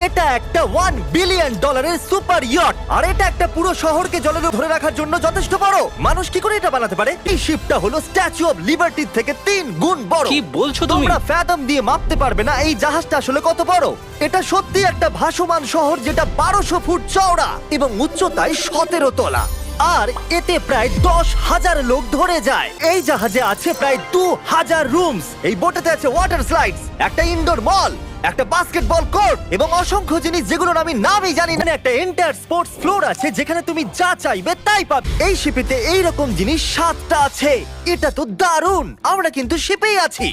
এটা একটা $1 billion super yacht, আর এটা একটা পুরো শহরকে জলের ধরে রাখার জন্য যথেষ্ট বড়। মানুষ কি করে এটা বানাতে পারে? এই শিপটা হলো স্ট্যাচু অফ লিবার্টি থেকে 3 গুণ বড়। কি বলছো তুমি? তোমরা ফ্যাথম দিয়ে মাপতে পারবে না এই জাহাজটা আসলে কত বড়। এটা সত্যি একটা ভাসমান শহর যেটা 1200 ফুট চওড়া এবং উচ্চতায় 17 তলা। আর এতে প্রায় 10,000 লোক ধরে যায়। এই জাহাজে আছে প্রায় 2000 রুমস। এই বোটেতে আছে ওয়াটার স্লাইডস, একটা ইনডোর মল, একটা বাস্কেটবল কোর্ট এবং অসংখ্য জিনিস যেগুলোর আমি নামই জানি না। একটা এন্টায়ার স্পোর্টস ফ্লোর আছে যেখানে তুমি যা চাইবে তাই পাবে। এই শিপেতে এইরকম জিনিস 7টা আছে। এটা তো দারুণ। আমরা কিন্তু শিপেই আছি।